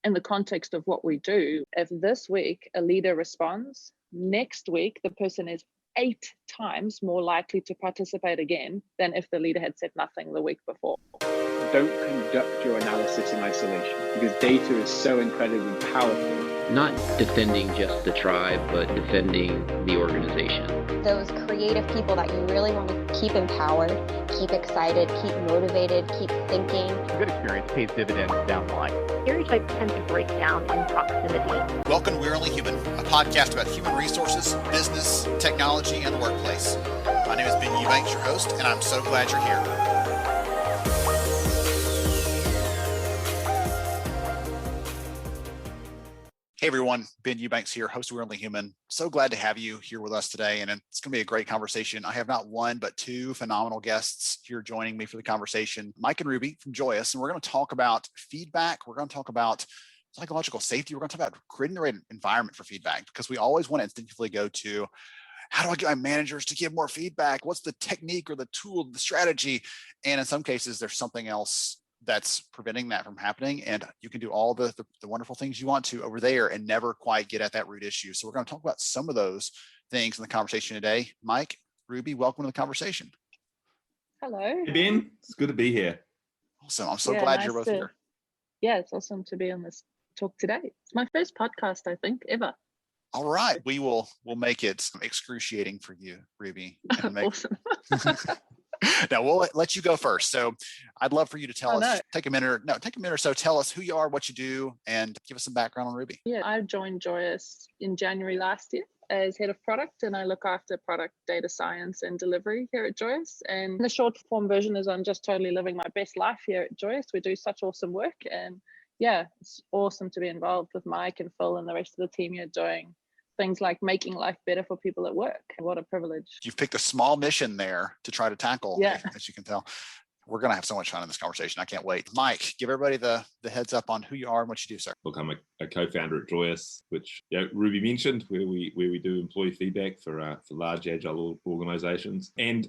in the context of what we do, if this week a leader responds, next week the person is 8 times more likely to participate again than if the leader had said nothing the week before. Don't conduct your analysis in isolation, because data is so incredibly powerful. Not defending just the tribe, but defending the organization. Those creative people that you really want to keep empowered, keep excited, keep motivated, keep thinking. A good experience pays dividends down the line. Stereotypes tend to break down in proximity. Welcome to We're Only Human, a podcast about human resources, business, technology, and the workplace. My name is Ben Eubanks, your host, and I'm so glad you're here. Hey everyone, Ben Eubanks here, host of We're Only Human. So glad to have you here with us today, and it's going to be a great conversation. I have not one, but two phenomenal guests here joining me for the conversation, Mike and Ruby from Joyous, and we're going to talk about feedback. We're going to talk about psychological safety. We're going to talk about creating the right environment for feedback, because we always want to instinctively go to, how do I get my managers to give more feedback? What's the technique or the tool, the strategy? And in some cases, there's something else that's preventing that from happening. And you can do all the wonderful things you want to over there and never quite get at that root issue. So we're going to talk about some of those things in the conversation today. Mike, Ruby, welcome to the conversation. Hello. Hey Ben, it's good to be here. Awesome. I'm so glad you're both here. Yeah, it's awesome to be on this talk today. It's my first podcast, I think, ever. All right. We'll make it excruciating for you, Ruby. Awesome. Now we'll let you go first. So I'd love for you to tell us, take a minute or so, tell us who you are, what you do, and give us some background on Ruby. Yeah, I joined Joyous in January last year as head of product, and I look after product data science and delivery here at Joyous. And the short form version is I'm just totally living my best life here at Joyous. We do such awesome work, and yeah, it's awesome to be involved with Mike and Phil and the rest of the team here doing things like making life better for people at work. What a privilege. You've picked a small mission there to try to tackle, yeah. As you can tell. We're going to have so much fun in this conversation. I can't wait. Mike, give everybody the heads up on who you are and what you do, sir. Look, I'm a co-founder at Joyous, which Ruby mentioned, where we do employee feedback for large agile organizations. And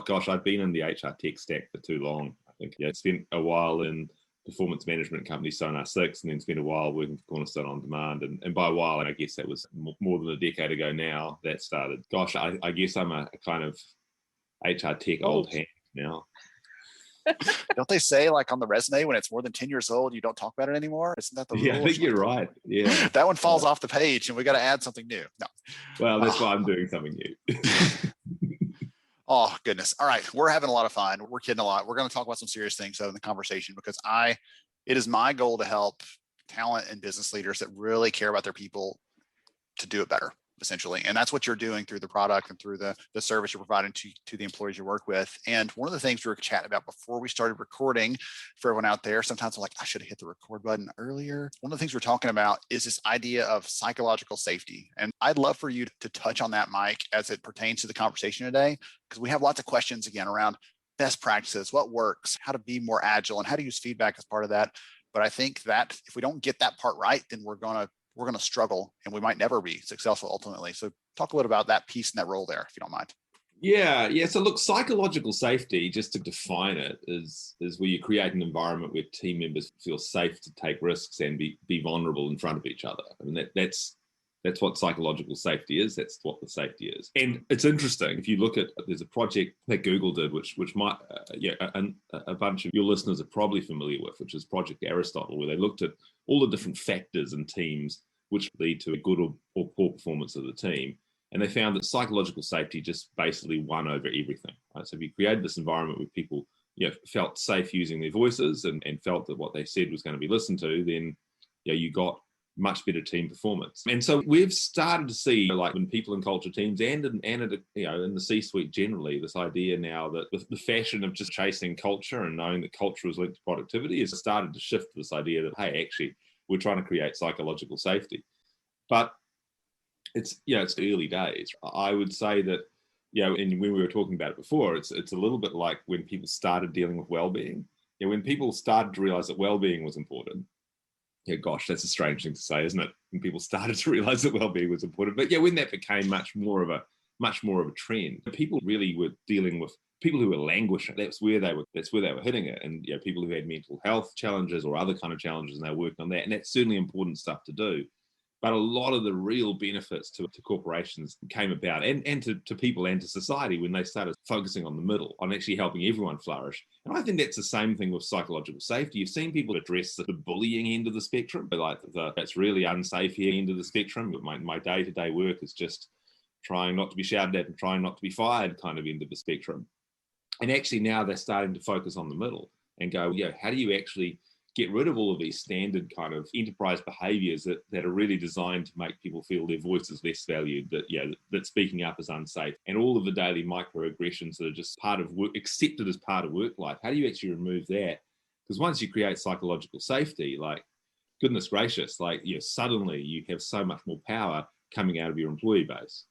gosh, I've been in the HR tech stack for too long. I think spent a while in performance management company Sonar 6, and then spent a while working for Cornerstone On Demand. And by a while, and I guess that was more than a decade ago now, that started. Gosh, I guess I'm a kind of HR tech old hand now. Don't they say, like, on the resume, when it's more than 10 years old, you don't talk about it anymore? Isn't that the rule? Yeah, I think you're right. Yeah. That one falls off the page, and we got to add something new. No. Well, that's why I'm doing something new. Oh, goodness. All right. We're having a lot of fun. We're kidding a lot. We're going to talk about some serious things in the conversation, because it is my goal to help talent and business leaders that really care about their people to do it better, essentially. And that's what you're doing through the product and through the service you're providing to the employees you work with. And one of the things we were chatting about before we started recording, for everyone out there, sometimes I'm like, I should have hit the record button earlier. One of the things we're talking about is this idea of psychological safety. And I'd love for you to touch on that, Mike, as it pertains to the conversation today, because we have lots of questions again around best practices, what works, how to be more agile, and how to use feedback as part of that. But I think that if we don't get that part right, then we're going to struggle, and we might never be successful ultimately. So talk a little about that piece and that role there, if you don't mind. Yeah. So look, psychological safety, just to define it, is where you create an environment where team members feel safe to take risks and be vulnerable in front of each other. I mean, that's what psychological safety is. That's what the safety is. And it's interesting, if you look at, there's a project that Google did, which might, a bunch of your listeners are probably familiar with, which is Project Aristotle, where they looked at all the different factors in teams which lead to a good or poor performance of the team. And they found that psychological safety just basically won over everything. Right? So if you created this environment where people felt safe using their voices and felt that what they said was going to be listened to, then you got much better team performance. And so we've started to see, like, when people in culture teams and in the C-suite generally, this idea now that the fashion of just chasing culture and knowing that culture is linked to productivity has started to shift to this idea that, hey, actually, we're trying to create psychological safety. But it's early days. I would say that, and when we were talking about it before, it's a little bit like when people started dealing with well-being. When people started to realize that well-being was important. Gosh, that's a strange thing to say, isn't it? When people started to realize that well-being was important. But when that became much more of a trend, people really were dealing with people who were languishing, that's where they were hitting it. And people who had mental health challenges or other kind of challenges, and they worked on that. And that's certainly important stuff to do. But a lot of the real benefits to corporations came about, and to people and to society, when they started focusing on the middle, on actually helping everyone flourish. And I think that's the same thing with psychological safety. You've seen people address the bullying end of the spectrum, but like that's really unsafe here end of the spectrum. But my day-to-day work is just trying not to be shouted at and trying not to be fired kind of end of the spectrum. And actually now they're starting to focus on the middle and go, how do you actually get rid of all of these standard kind of enterprise behaviors that are really designed to make people feel their voice is less valued, that speaking up is unsafe, and all of the daily microaggressions that are just part of work, accepted as part of work life. How do you actually remove that? Because once you create psychological safety, like, goodness gracious, like, suddenly you have so much more power coming out of your employee base.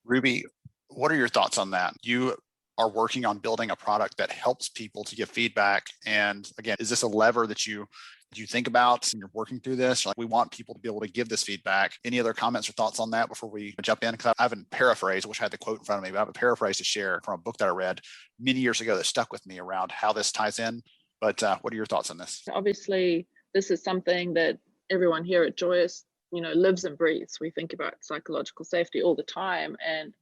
Ruby, what are your thoughts on that? You are working on building a product that helps people to give feedback. And again, is this a lever that you think about and you're working through this? Like, we want people to be able to give this feedback. Any other comments or thoughts on that before we jump in? Because I haven't paraphrased, I wish I had the quote in front of me, but I have a paraphrase to share from a book that I read many years ago that stuck with me around how this ties in. But what are your thoughts on this? Obviously, this is something that everyone here at Joyous, lives and breathes. We think about psychological safety all the time. And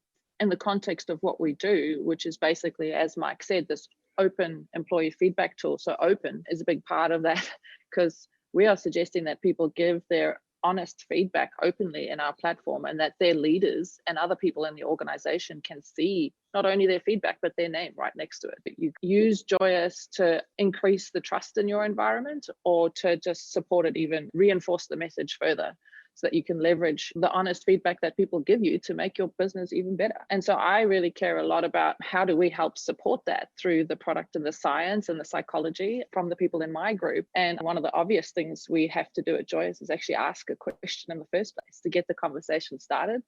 in the context of what we do, which is basically, as Mike said, this open employee feedback tool. So open is a big part of that, because we are suggesting that people give their honest feedback openly in our platform, and that their leaders and other people in the organization can see not only their feedback, but their name right next to it. You use Joyous to increase the trust in your environment, or to just support it, even reinforce the message further, so that you can leverage the honest feedback that people give you to make your business even better. And so I really care a lot about how do we help support that through the product and the science and the psychology from the people in my group. And one of the obvious things we have to do at Joyous is actually ask a question in the first place to get the conversation started,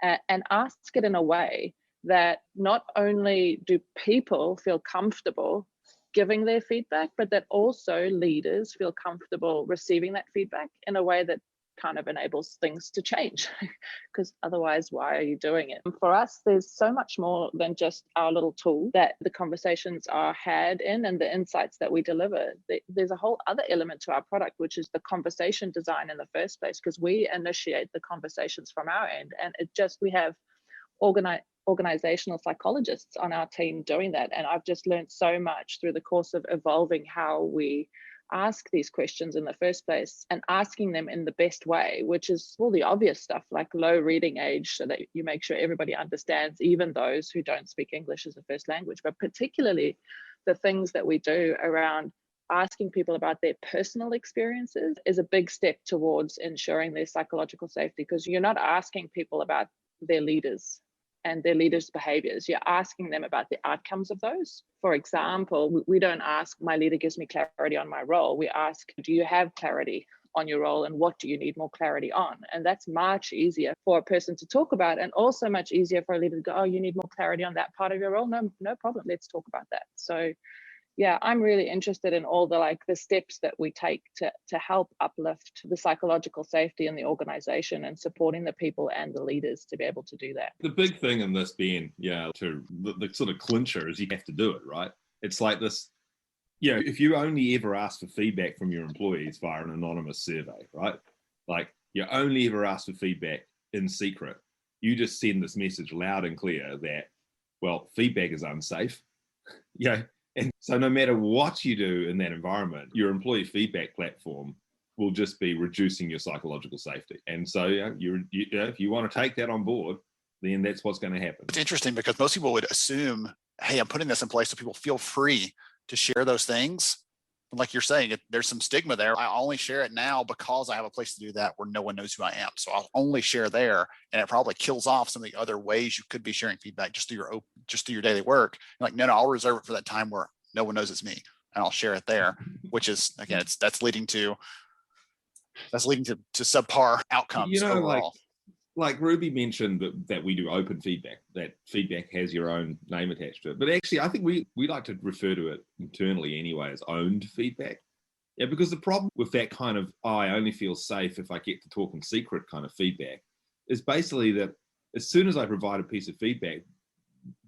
and ask it in a way that not only do people feel comfortable giving their feedback, but that also leaders feel comfortable receiving that feedback in a way that kind of enables things to change, because otherwise, why are you doing it? And for us, there's so much more than just our little tool that the conversations are had in and the insights that we deliver. There's a whole other element to our product, which is the conversation design in the first place, because we initiate the conversations from our end, and we have organizational psychologists on our team doing that. And I've just learned so much through the course of evolving how we ask these questions in the first place, and asking them in the best way, which is all the obvious stuff like low reading age, so that you make sure everybody understands, even those who don't speak English as a first language. But particularly the things that we do around asking people about their personal experiences is a big step towards ensuring their psychological safety, because you're not asking people about their leaders and their leaders' behaviors. You're asking them about the outcomes of those. For example, we don't ask, my leader gives me clarity on my role. We ask, do you have clarity on your role, and what do you need more clarity on? And that's much easier for a person to talk about, and also much easier for a leader to go, oh, you need more clarity on that part of your role? No problem, let's talk about that. So yeah, I'm really interested in all the steps that we take to help uplift the psychological safety in the organization, and supporting the people and the leaders to be able to do that. The big thing in this being, the sort of clincher is you have to do it, right? It's like this, if you only ever ask for feedback from your employees via an anonymous survey, right? Like, you only ever ask for feedback in secret. You just send this message loud and clear that, well, feedback is unsafe. And so no matter what you do in that environment, your employee feedback platform will just be reducing your psychological safety. And so if you want to take that on board, then that's what's going to happen. It's interesting because most people would assume, hey, I'm putting this in place so people feel free to share those things. But like you're saying, there's some stigma there. I only share it now because I have a place to do that where no one knows who I am. So I'll only share there, and it probably kills off some of the other ways you could be sharing feedback just through your daily work. You're like, no, I'll reserve it for that time where no one knows it's me, and I'll share it there. Which is, again, that's leading to subpar outcomes overall. Like Ruby mentioned that we do open feedback, that feedback has your own name attached to it. But actually, I think we like to refer to it internally anyway as owned feedback. Yeah, because the problem with that kind of, I only feel safe if I get to talk in secret kind of feedback is basically that as soon as I provide a piece of feedback,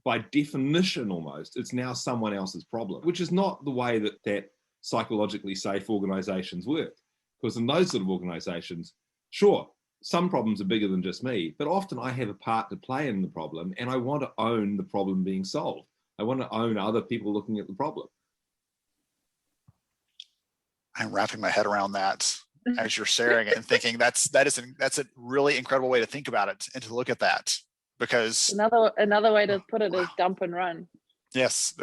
by definition almost, it's now someone else's problem, which is not the way that psychologically safe organizations work. Because in those sort of organizations, sure, some problems are bigger than just me, but often I have a part to play in the problem, and I want to own the problem being solved. I want to own other people looking at the problem. I'm wrapping my head around that as you're sharing it and thinking that's a really incredible way to think about it and to look at that, because another way to put it is dump and run. Yes.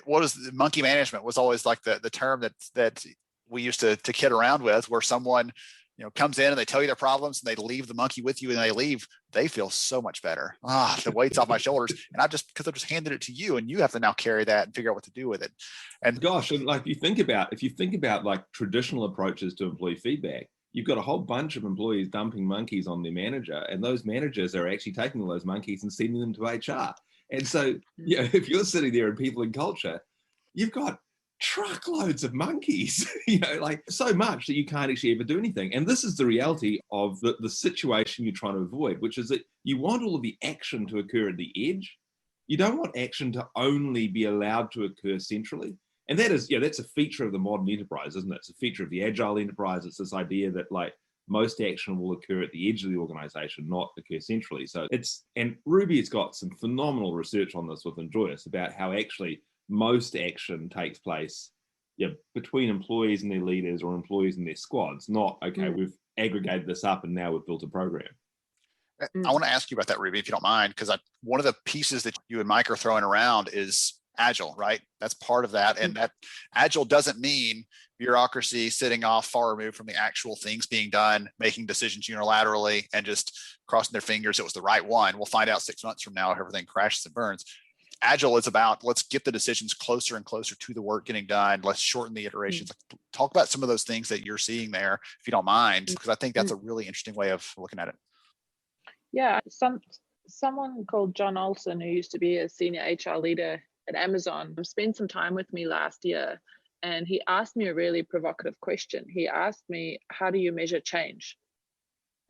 What is monkey management was always like the term that we used to kid around with, where someone, comes in and they tell you their problems and they leave the monkey with you and they leave, they feel so much better. The weight's off my shoulders. And I've just handed it to you, and you have to now carry that and figure out what to do with it. And gosh, and like if you think about like traditional approaches to employee feedback, you've got a whole bunch of employees dumping monkeys on their manager, and those managers are actually taking all those monkeys and sending them to HR. And so, if you're sitting there in people and culture, you've got truckloads of monkeys, like so much that you can't actually ever do anything. And this is the reality of the situation you're trying to avoid, which is that you want all of the action to occur at the edge. You don't want action to only be allowed to occur centrally. And that is, that's a feature of the modern enterprise, isn't it? It's a feature of the agile enterprise. It's this idea that like most action will occur at the edge of the organization, not occur centrally. So and Ruby has got some phenomenal research on this within Joyous about how actually most action takes place between employees and their leaders or employees and their squads, not, we've aggregated this up and now we've built a program. I want to ask you about that, Ruby, if you don't mind, because one of the pieces that you and Mike are throwing around is Agile, right? That's part of that. And that Agile doesn't mean bureaucracy sitting off far removed from the actual things being done, making decisions unilaterally and just crossing their fingers it was the right one. We'll find out 6 months from now if everything crashes and burns. Agile is about, let's get the decisions closer and closer to the work getting done. Let's shorten the iterations. Talk about some of those things that you're seeing there, if you don't mind, because I think that's a really interesting way of looking at it. Yeah, someone called John Olson, who used to be a senior HR leader at Amazon, spent some time with me last year, and he asked me a really provocative question. He asked me, how do you measure change?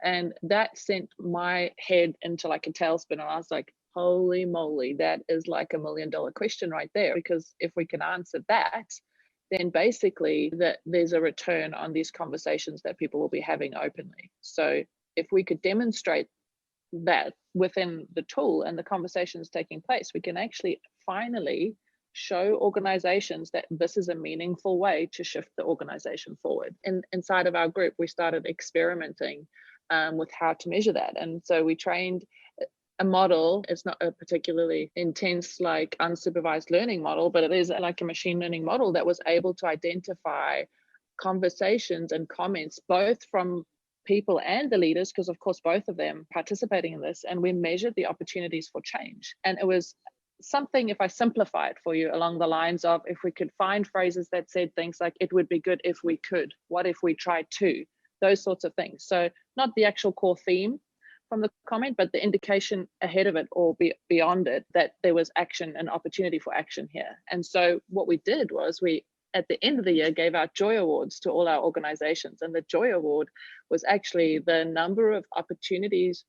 And that sent my head into like a tailspin, and I was like, holy moly, that is like $1 million question right there. Because if we can answer that, then basically that there's a return on these conversations that people will be having openly. So if we could demonstrate that within the tool and the conversations taking place, we can actually finally show organizations that this is a meaningful way to shift the organization forward. And inside of our group, we started experimenting with how to measure that. And so we trained a model. It's not a particularly intense, like unsupervised learning model, but it is like a machine learning model that was able to identify conversations and comments, both from people and the leaders, because of course both of them participating in this, and we measured the opportunities for change. And it was something, if I simplify it for you, along the lines of, if we could find phrases that said things like, it would be good if we could, what if we tried to, those sorts of things. So not the actual core theme from the comment, but the indication ahead of it or beyond it, that there was action and opportunity for action here. And so what we did was we, at the end of the year, gave out Joy Awards to all our organizations. And the Joy Award was actually the number of opportunities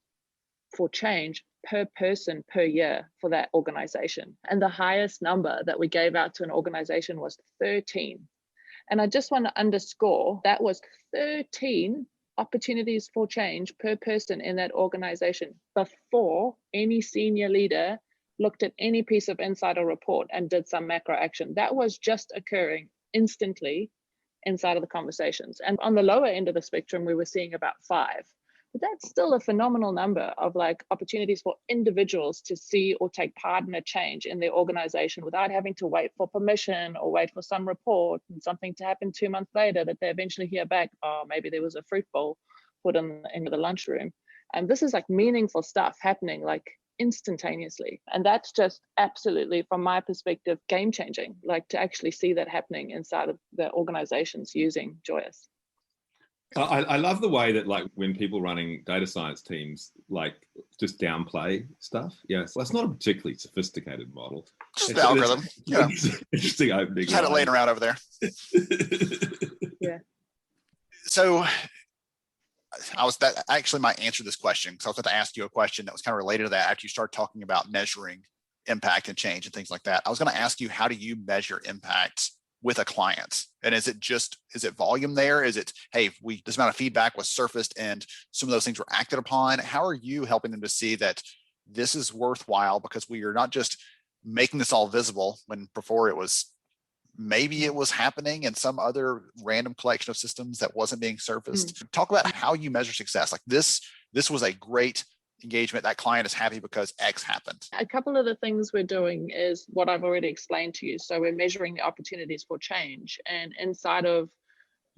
for change per person per year for that organization. And the highest number that we gave out to an organization was 13. And I just want to underscore that was 13 opportunities for change per person in that organization before any senior leader looked at any piece of insider report and did some macro action. That was just occurring instantly inside of the conversations. And on the lower end of the spectrum, we were seeing about 5. But that's still a phenomenal number of like opportunities for individuals to see or take part in a change in their organization without having to wait for permission or wait for some report and something to happen 2 months later that they eventually hear back, oh, maybe there was a fruit bowl put in the lunchroom. And this is like meaningful stuff happening like instantaneously. And that's just absolutely, from my perspective, game changing, like to actually see that happening inside of the organizations using Joyous. I love the way that like when people running data science teams like just downplay stuff. Yeah, so that's not a particularly sophisticated model. Just the algorithm. Yeah. Interesting opening. Had it laying around over there. Yeah. So that actually might answer this question, because I was going to ask you a question that was kind of related to that after you start talking about measuring impact and change and things like that. I was going to ask you, how do you measure impact with a client? And is it volume there? Is it, hey, this amount of feedback was surfaced and some of those things were acted upon? How are you helping them to see that this is worthwhile, because we are not just making this all visible when before maybe it was happening in some other random collection of systems that wasn't being surfaced. Talk about how you measure success. Like this was a great engagement. That client is happy because X happened. A couple of the things we're doing is what I've already explained to you. So we're measuring the opportunities for change, and inside of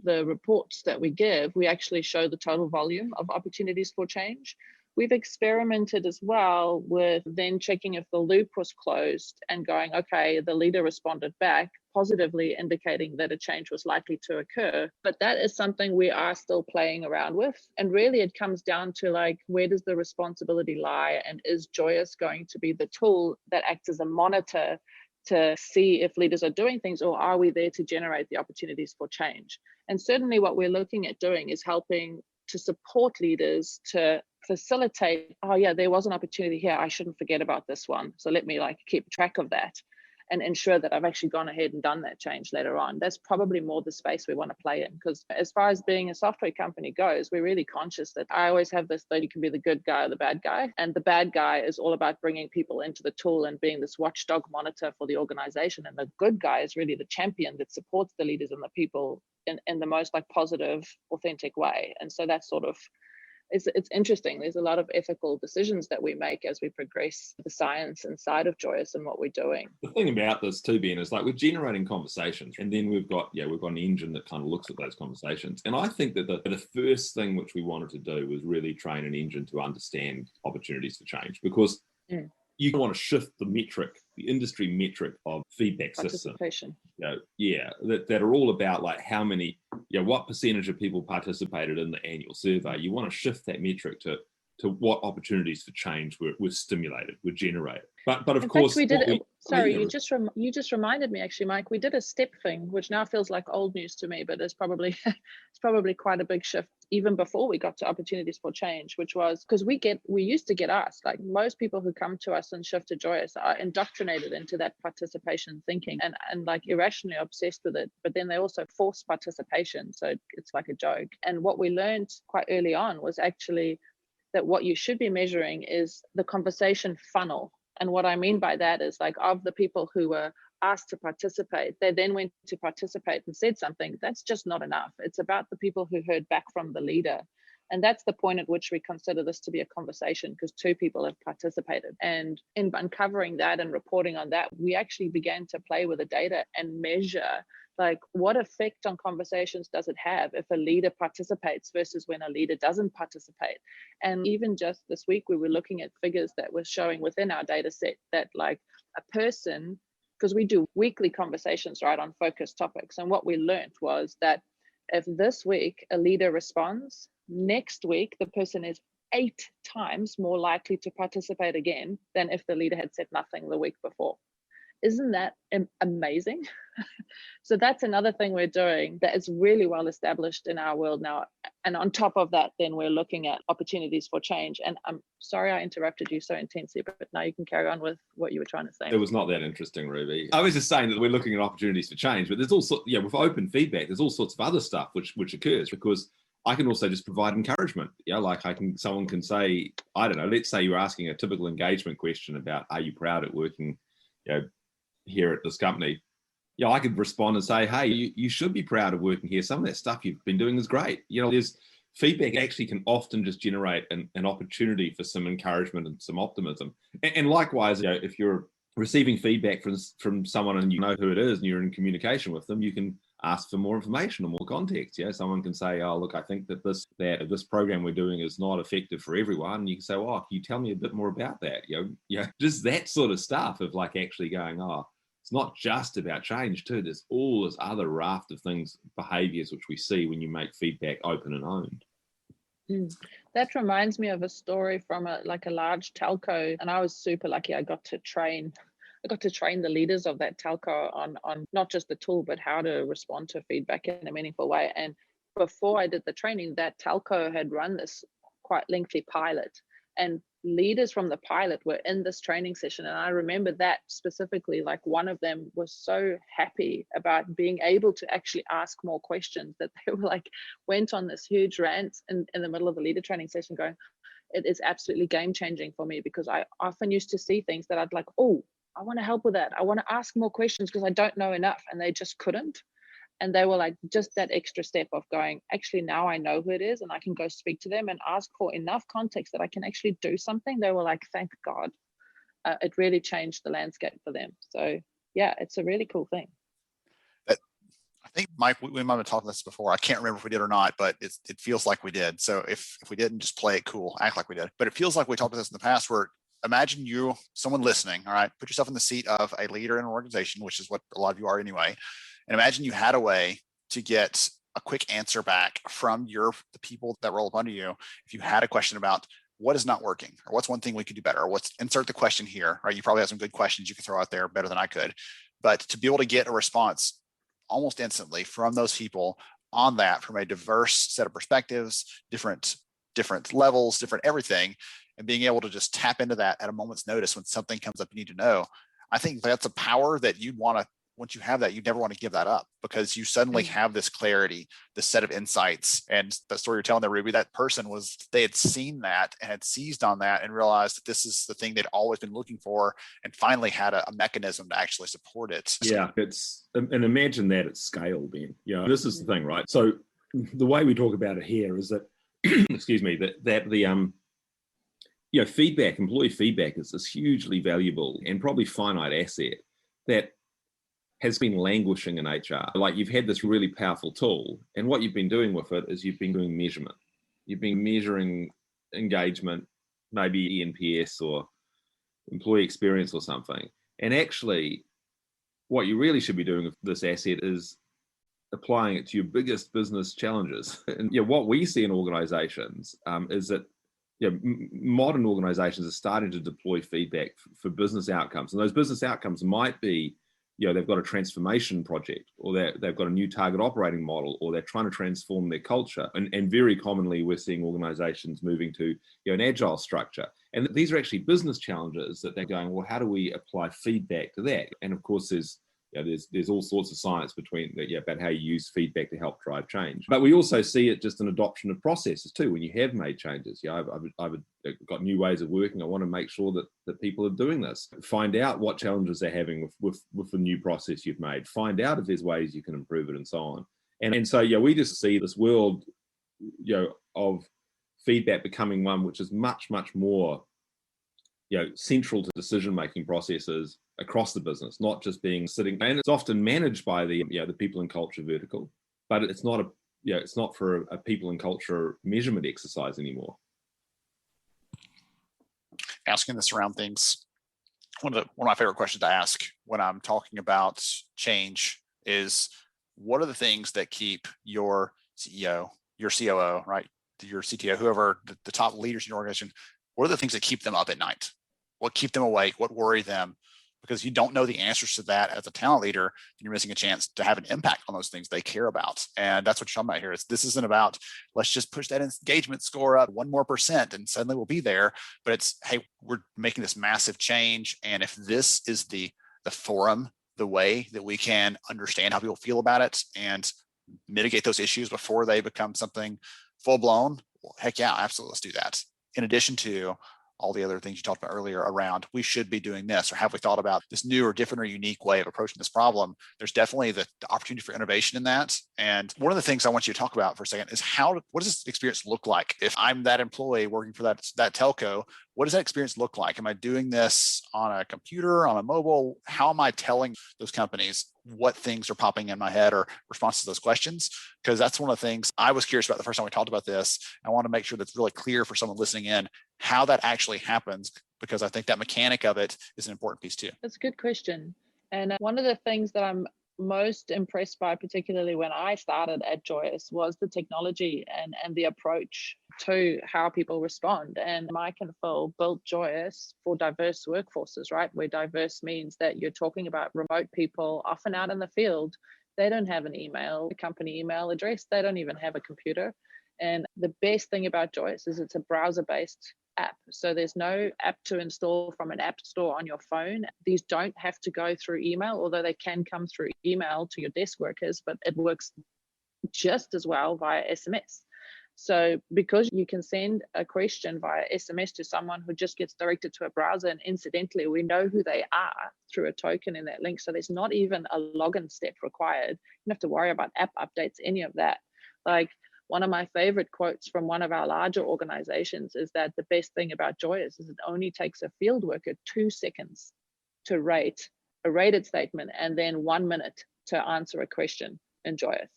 the reports that we give, we actually show the total volume of opportunities for change. We've experimented as well with then checking if the loop was closed and going, okay, the leader responded back positively, indicating that a change was likely to occur. But that is something we are still playing around with. And really it comes down to like, where does the responsibility lie? And is Joyous going to be the tool that acts as a monitor to see if leaders are doing things, or are we there to generate the opportunities for change? And certainly what we're looking at doing is helping to support leaders to facilitate, oh yeah, there was an opportunity here, I shouldn't forget about this one, so let me like keep track of that and ensure that I've actually gone ahead and done that change later on. That's probably more the space we want to play in, because as far as being a software company goes, we're really conscious that I always have this, that you can be the good guy or the bad guy, and the bad guy is all about bringing people into the tool and being this watchdog monitor for the organization, and the good guy is really the champion that supports the leaders and the people in the most like positive, authentic way. And so that's sort of, it's interesting. There's a lot of ethical decisions that we make as we progress the science inside of Joyous and what we're doing. The thing about this too, Ben, is like we're generating conversations, and then we've got an engine that kind of looks at those conversations. And I think that the first thing which we wanted to do was really train an engine to understand opportunities for change, because you want to shift the metric, the industry metric of feedback systems. That are all about like how many, what percentage of people participated in the annual survey. You want to shift that metric to what opportunities for change were stimulated, were generated. But of course, we did. You just reminded me, actually, Mike. We did a step thing, which now feels like old news to me, but it's probably quite a big shift even before we got to opportunities for change, which was because we used to get asked, like most people who come to us and shift to Joyous are indoctrinated into that participation thinking and like irrationally obsessed with it, but then they also force participation, so it's like a joke. And what we learned quite early on was actually that what you should be measuring is the conversation funnel. And what I mean by that is like, of the people who were asked to participate, they then went to participate and said something, that's just not enough. It's about the people who heard back from the leader. And that's the point at which we consider this to be a conversation, because two people have participated. And in uncovering that and reporting on that, we actually began to play with the data and measure like what effect on conversations does it have if a leader participates versus when a leader doesn't participate. And even just this week, we were looking at figures that were showing within our data set that like a person, because we do weekly conversations, right, on focused topics. And what we learned was that if this week a leader responds, next week the person is 8 times more likely to participate again than if the leader had said nothing the week before. Isn't that amazing? So that's another thing we're doing that is really well established in our world now. And on top of that, then we're looking at opportunities for change. And I'm sorry I interrupted you so intensely, but now you can carry on with what you were trying to say. It was not that interesting, Ruby. I was just saying that we're looking at opportunities for change, but there's also, with open feedback, there's all sorts of other stuff which occurs, because I can also just provide encouragement. Like someone can say, I don't know, let's say you're asking a typical engagement question about, are you proud at working, here at this company? I could respond and say, hey, you should be proud of working here. Some of that stuff you've been doing is great. There's feedback actually can often just generate an opportunity for some encouragement and some optimism. And likewise, if you're receiving feedback from someone and you know who it is and you're in communication with them, you can ask for more information or more context. Someone can say, oh, look, I think that this program we're doing is not effective for everyone. And you can say, oh, can you tell me a bit more about that? Just that sort of stuff of like actually going, oh, it's not just about change too. There's all this other raft of things, behaviors, which we see when you make feedback open and owned. That reminds me of a story from a large telco, and I was super lucky. I got to train the leaders of that telco on not just the tool, but how to respond to feedback in a meaningful way. And before I did the training, that telco had run this quite lengthy pilot. And leaders from the pilot were in this training session. And I remember that specifically, like one of them was so happy about being able to actually ask more questions that they were like, went on this huge rant in the middle of the leader training session going, it is absolutely game changing for me, because I often used to see things that I'd like, oh, I want to help with that. I want to ask more questions because I don't know enough, and they just couldn't. And they were like, just that extra step of going, actually, now I know who it is and I can go speak to them and ask for enough context that I can actually do something. They were like, thank God. It really changed the landscape for them. So yeah, it's a really cool thing. I think, Mike, we might have talked about this before. I can't remember if we did or not, but it feels like we did. So if we didn't, just play it cool, act like we did. But it feels like we talked about this in the past, where imagine someone listening, all right, put yourself in the seat of a leader in an organization, which is what a lot of you are anyway. And imagine you had a way to get a quick answer back from the people that roll up under you. If you had a question about what is not working, or what's one thing we could do better, or insert the question here, right? You probably have some good questions you could throw out there, better than I could. But to be able to get a response almost instantly from those people on that, from a diverse set of perspectives, different levels, different everything, and being able to just tap into that at a moment's notice when something comes up you need to know. I think that's a power that you'd want to, once you have that, you never want to give that up, because you suddenly have this clarity, this set of insights. And the story you're telling there, Ruby, that person they had seen that and had seized on that and realized that this is the thing they'd always been looking for, and finally had a mechanism to actually support it. Yeah, and imagine that at scale, Ben. This is the thing, right? So the way we talk about it here is that, excuse me, that the feedback, employee feedback, is this hugely valuable and probably finite asset that has been languishing in HR. Like, you've had this really powerful tool, and what you've been doing with it is you've been doing measurement. You've been measuring engagement, maybe ENPS or employee experience or something. And actually, what you really should be doing with this asset is applying it to your biggest business challenges. And what we see in organizations is that modern organizations are starting to deploy feedback for business outcomes. And those business outcomes might be, they've got a transformation project, or they've got a new target operating model, or they're trying to transform their culture. And very commonly, we're seeing organizations moving to an agile structure. And these are actually business challenges that they're going, well, how do we apply feedback to that? And of course, there's all sorts of science about how you use feedback to help drive change. But we also see it just an adoption of processes too. When you have made changes, I've got new ways of working. I want to make sure that people are doing this. Find out what challenges they're having with the new process you've made. Find out if there's ways you can improve it, and so on. And so we just see this world of feedback becoming one which is much, much more central to decision-making processes across the business, not just being sitting. And it's often managed by the people and culture vertical, but it's not it's not for a people and culture measurement exercise anymore. Asking this around things, one of my favorite questions to ask when I'm talking about change is, what are the things that keep your CEO, your COO, right, your CTO, whoever the top leaders in your organization, what are the things that keep them up at night? What keep them awake? What worry them? Because you don't know the answers to that as a talent leader, and you're missing a chance to have an impact on those things they care about. And that's what you're talking about here. This isn't about, let's just push that engagement score up 1% more and suddenly we'll be there. But it's, hey, we're making this massive change. And if this is the forum, the way that we can understand how people feel about it and mitigate those issues before they become something full blown, well, heck yeah, absolutely, let's do that. In addition to all the other things you talked about earlier around, we should be doing this, or have we thought about this new or different or unique way of approaching this problem? There's definitely the opportunity for innovation in that. And one of the things I want you to talk about for a second is what does this experience look like? If I'm that employee working for that telco, what does that experience look like? Am I doing this on a computer, on a mobile? How am I telling those companies what things are popping in my head or responses to those questions? Because that's one of the things I was curious about the first time we talked about this. I want to make sure that's really clear for someone listening in how that actually happens, because I think that mechanic of it is an important piece too. That's a good question. And one of the things that I'm most impressed by, particularly when I started at Joyous, was the technology and the approach to how people respond. And Mike and Phil built Joyous for diverse workforces, right? Where diverse means that you're talking about remote people, often out in the field. They don't have an email, a company email address. They don't even have a computer. And the best thing about Joyous is it's a browser-based app. So there's no app to install from an app store on your phone. These don't have to go through email, although they can come through email to your desk workers, but it works just as well via SMS. So because you can send a question via SMS to someone who just gets directed to a browser, and incidentally, we know who they are through a token in that link. So there's not even a login step required. You don't have to worry about app updates, any of that. Like, one of my favorite quotes from one of our larger organizations is that the best thing about Joyous is it only takes a field worker 2 seconds to rate a rated statement and then 1 minute to answer a question in Joyous.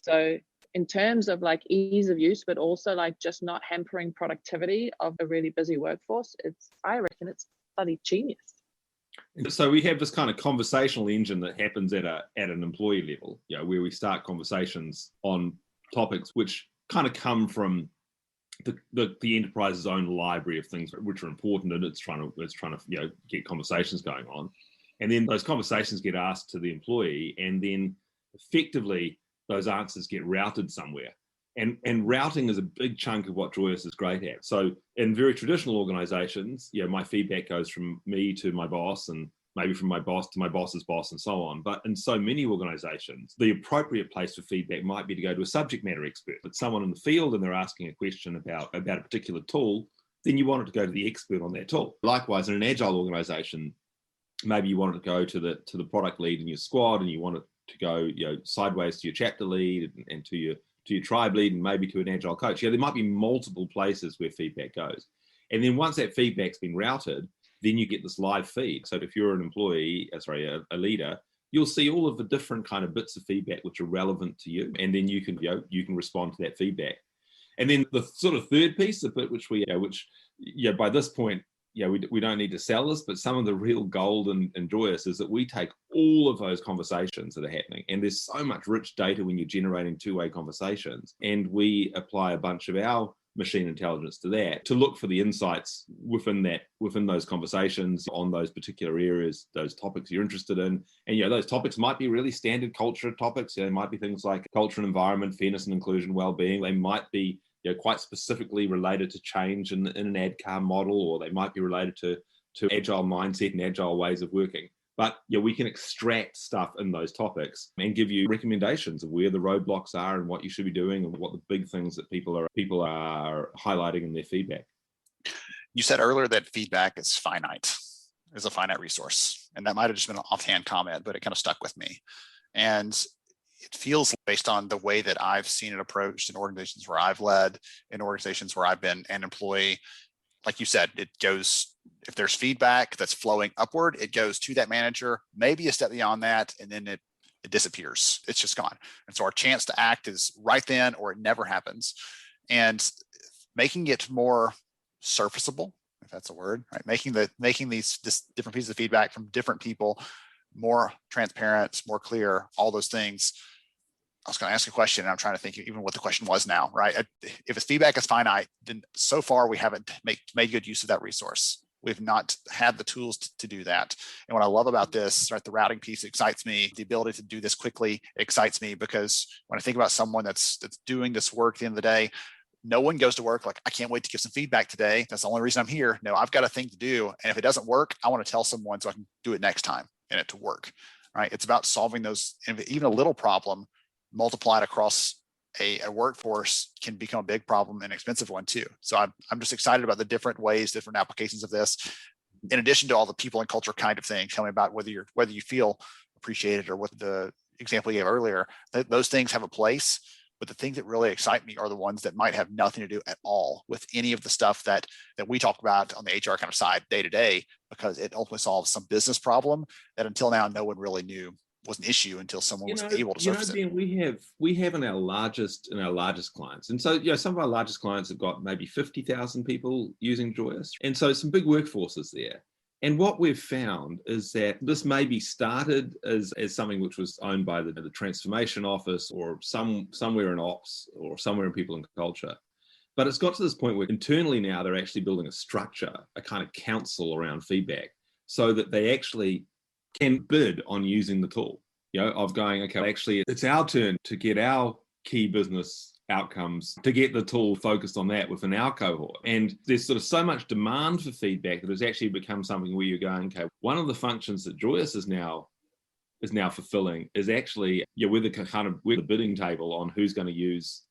So in terms of like ease of use, but also like just not hampering productivity of a really busy workforce, I reckon it's bloody genius. So we have this kind of conversational engine that happens at an employee level, where we start conversations on topics which kind of come from the enterprise's own library of things which are important, and it's trying to get conversations going on, and then those conversations get asked to the employee, and then effectively those answers get routed somewhere. And routing is a big chunk of what Joyous is great at. So in very traditional organizations, my feedback goes from me to my boss, and maybe from my boss to my boss's boss, and so on. But in so many organizations, the appropriate place for feedback might be to go to a subject matter expert. But someone in the field and they're asking a question about a particular tool, then you want it to go to the expert on that tool. Likewise, in an agile organization, maybe you want it to go to the product lead in your squad, and you want it to go sideways to your chapter lead and to your tribe lead, and maybe to an agile coach. There might be multiple places where feedback goes. And then once that feedback's been routed, then you get this live feed. So if you're an employee, a leader, you'll see all of the different kind of bits of feedback which are relevant to you, and then you can respond to that feedback. And then the sort of third piece, the bit which by this point, we don't need to sell this, but some of the real gold in Joyous is that we take all of those conversations that are happening, and there's so much rich data when you're generating two-way conversations, and we apply a bunch of our machine intelligence to that to look for the insights within those conversations on those particular areas, those topics you're interested in. And those topics might be really standard culture topics. They might be things like culture and environment, fairness and inclusion, well-being. They might be quite specifically related to change in an ADCAR model, or they might be related to agile mindset and agile ways of working. But we can extract stuff in those topics and give you recommendations of where the roadblocks are and what you should be doing, and what the big things that people are highlighting in their feedback. You said earlier that feedback is finite. It's a finite resource, and that might have just been an offhand comment, but it kind of stuck with me. And it feels, based on the way that I've seen it approached in organizations where I've led, in organizations where I've been an employee, like you said, it goes, if there's feedback that's flowing upward, it goes to that manager, maybe a step beyond that, and then it disappears. It's just gone. And so our chance to act is right then, or it never happens. And making it more surfaceable, if that's a word, right? Making these different pieces of feedback from different people more transparent, more clear, all those things. I was going to ask a question, and I'm trying to think even what the question was now, right? If its feedback is finite, then so far we haven't made good use of that resource. We've not had the tools to do that. And what I love about this, right, the routing piece excites me. The ability to do this quickly excites me, because when I think about someone that's doing this work at the end of the day, no one goes to work like, I can't wait to give some feedback today. That's the only reason I'm here. No, I've got a thing to do. And if it doesn't work, I want to tell someone so I can do it next time and it to work, right? It's about solving those, and even a little problem multiplied across a workforce can become a big problem and expensive one too. So I'm just excited about the different ways, different applications of this, in addition to all the people and culture kind of thing. Tell me about whether you feel appreciated, or what the example you gave earlier, those things have a place. But the things that really excite me are the ones that might have nothing to do at all with any of the stuff that we talk about on the HR kind of side day to day, because it ultimately solves some business problem that until now no one really knew was an issue until someone was able to surface it. Ben, we have in our largest clients, and so some of our largest clients have got maybe 50,000 people using Joyous, and so some big workforces there. And what we've found is that this maybe started as something which was owned by the transformation office, or somewhere in ops, or somewhere in people and culture. But it's got to this point where internally now they're actually building a structure, a kind of council around feedback, so that they actually can bid on using the tool, of going, okay, actually it's our turn to get our key business outcomes to get the tool focused on that within our cohort. And there's sort of so much demand for feedback that it's actually become something where you're going, okay, one of the functions that Joyous is now fulfilling is actually, we're the bidding table on who's going to use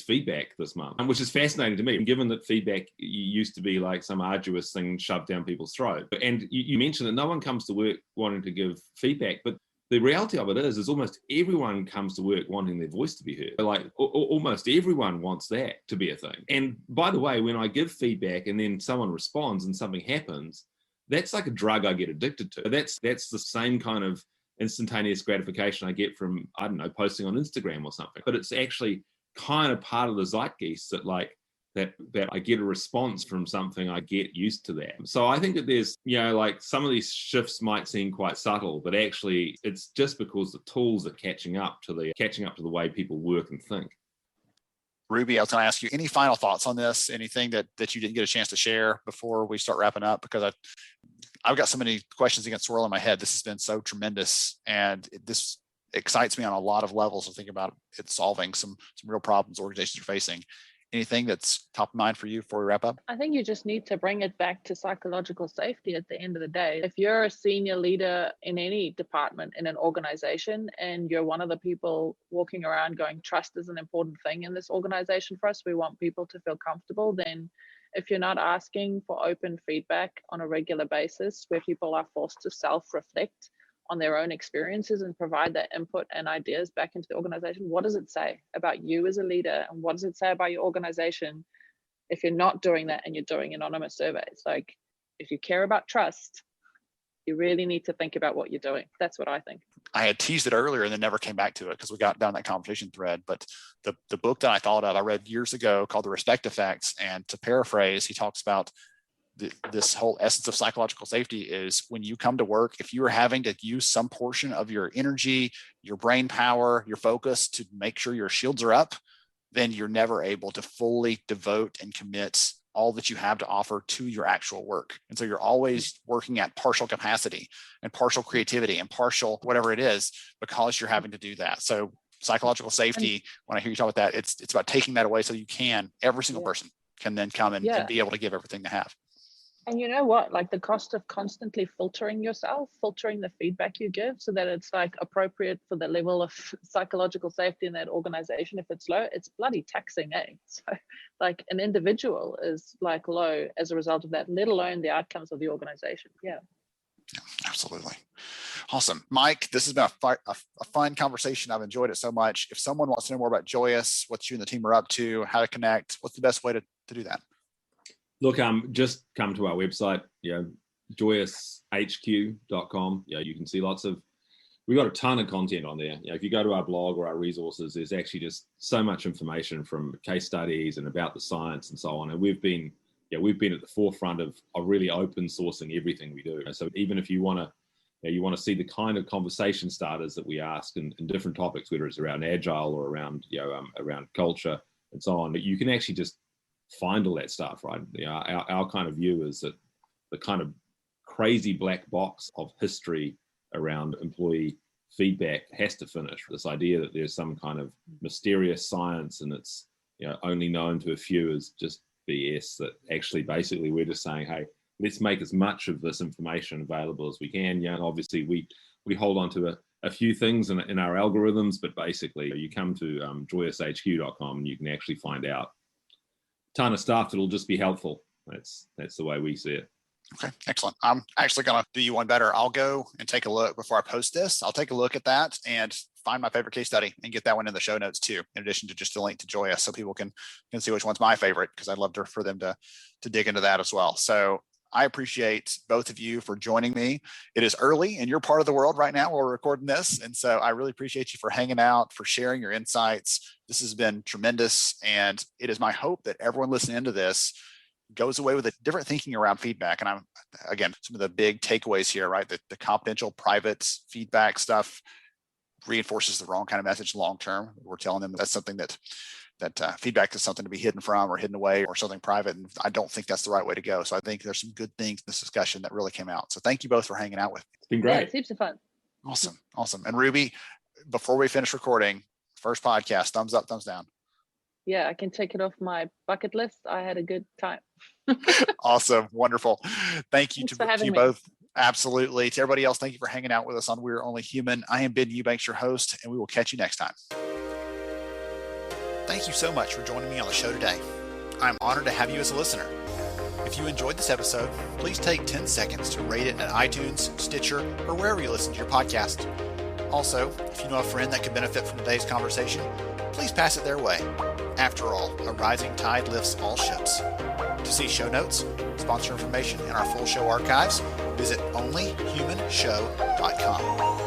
feedback this month, which is fascinating to me, given that feedback used to be like some arduous thing shoved down people's throat. And you mentioned that no one comes to work wanting to give feedback, but the reality of it is almost everyone comes to work wanting their voice to be heard. Like almost everyone wants that to be a thing. And by the way, when I give feedback and then someone responds and something happens, that's like a drug I get addicted to. That's the same kind of instantaneous gratification I get from, I don't know, posting on Instagram or something. But it's actually kind of part of the zeitgeist that I get a response from something, I get used to that. So I think that there's, like some of these shifts might seem quite subtle, but actually it's just because the tools are catching up to the way people work and think. Ruby, I was going to ask you, any final thoughts on this? Anything that you didn't get a chance to share before we start wrapping up? Because I've got so many questions that can swirl in my head. This has been so tremendous, and this excites me on a lot of levels to think about it solving some real problems organizations are facing. Anything that's top of mind for you before we wrap up? I think you just need to bring it back to psychological safety at the end of the day. If you're a senior leader in any department in an organization and you're one of the people walking around going, trust is an important thing in this organization for us, we want people to feel comfortable, then if you're not asking for open feedback on a regular basis where people are forced to self-reflect on their own experiences and provide that input and ideas back into the organization, what does it say about you as a leader, and what does it say about your organization if you're not doing that and you're doing anonymous surveys? Like, if you care about trust, you really need to think about what you're doing. That's what I think. I had teased it earlier and then never came back to it because we got down that conversation thread. But the book that I thought of, I read years ago, called The Respect Effects. And to paraphrase, he talks about this whole essence of psychological safety is when you come to work, if you are having to use some portion of your energy, your brain power, your focus to make sure your shields are up, then you're never able to fully devote and commit all that you have to offer to your actual work. And so you're always working at partial capacity and partial creativity and partial whatever it is, because you're having to do that. So psychological safety, when I hear you talk about that, it's about taking that away so you can, every single person can then come and be able to give everything they have. And you know what, like the cost of constantly filtering yourself, filtering the feedback you give so that it's like appropriate for the level of psychological safety in that organization. If it's low, it's bloody taxing, eh? So like an individual is like low as a result of that, let alone the outcomes of the organization. Yeah, absolutely. Awesome. Mike, this has been a fun conversation. I've enjoyed it so much. If someone wants to know more about Joyous, what you and the team are up to, how to connect, what's the best way to do that? Look, just come to our website, joyoushq.com. You can see we've got a ton of content on there. If you go to our blog or our resources, there's actually just so much information from case studies and about the science and so on. And we've been at the forefront of really open sourcing everything we do. So even if you want to see the kind of conversation starters that we ask in different topics, whether it's around agile or around culture and so on, you can actually just find all that stuff, right? Our kind of view is that the kind of crazy black box of history around employee feedback has to finish. This idea that there's some kind of mysterious science and it's only known to a few is just BS. That actually, basically, we're just saying, hey, let's make as much of this information available as we can. Obviously, we hold on to a few things in our algorithms, but basically, you come to joyoushq.com and you can actually find out ton of stuff that'll just be helpful. That's the way we see it. Okay, excellent. I'm actually going to do you one better. I'll go and take a look before I post this. I'll take a look at that and find my favorite case study and get that one in the show notes too, in addition to just a link to Joyous, so people can see which one's my favorite, because I'd love for them to dig into that as well. So I appreciate both of you for joining me. It is early in your part of the world right now while we're recording this. And so I really appreciate you for hanging out, for sharing your insights. This has been tremendous. And it is my hope that everyone listening to this goes away with a different thinking around feedback. And again, some of the big takeaways here, right? The confidential, private feedback stuff reinforces the wrong kind of message long-term. We're telling them that's something that feedback is something to be hidden from or hidden away or something private. And I don't think that's the right way to go. So I think there's some good things in this discussion that really came out. So thank you both for hanging out with me. It's been great. Yeah, it's heaps of fun. Awesome. And Ruby, before we finish recording, first podcast, thumbs up, thumbs down. yeah, I can take it off my bucket list. I had a good time. Awesome. Wonderful. Thank you Thanks for having you me. both. Absolutely. To everybody else, thank you for hanging out with us on We're Only Human. I am Ben Eubanks, your host, and we will catch you next time. Thank you so much for joining me on the show today. I'm honored to have you as a listener. If you enjoyed this episode, please take 10 seconds to rate it at iTunes, Stitcher, or wherever you listen to your podcast. Also, if you know a friend that could benefit from today's conversation, please pass it their way. After all, a rising tide lifts all ships. To see show notes, sponsor information, and our full show archives, visit onlyhumanshow.com.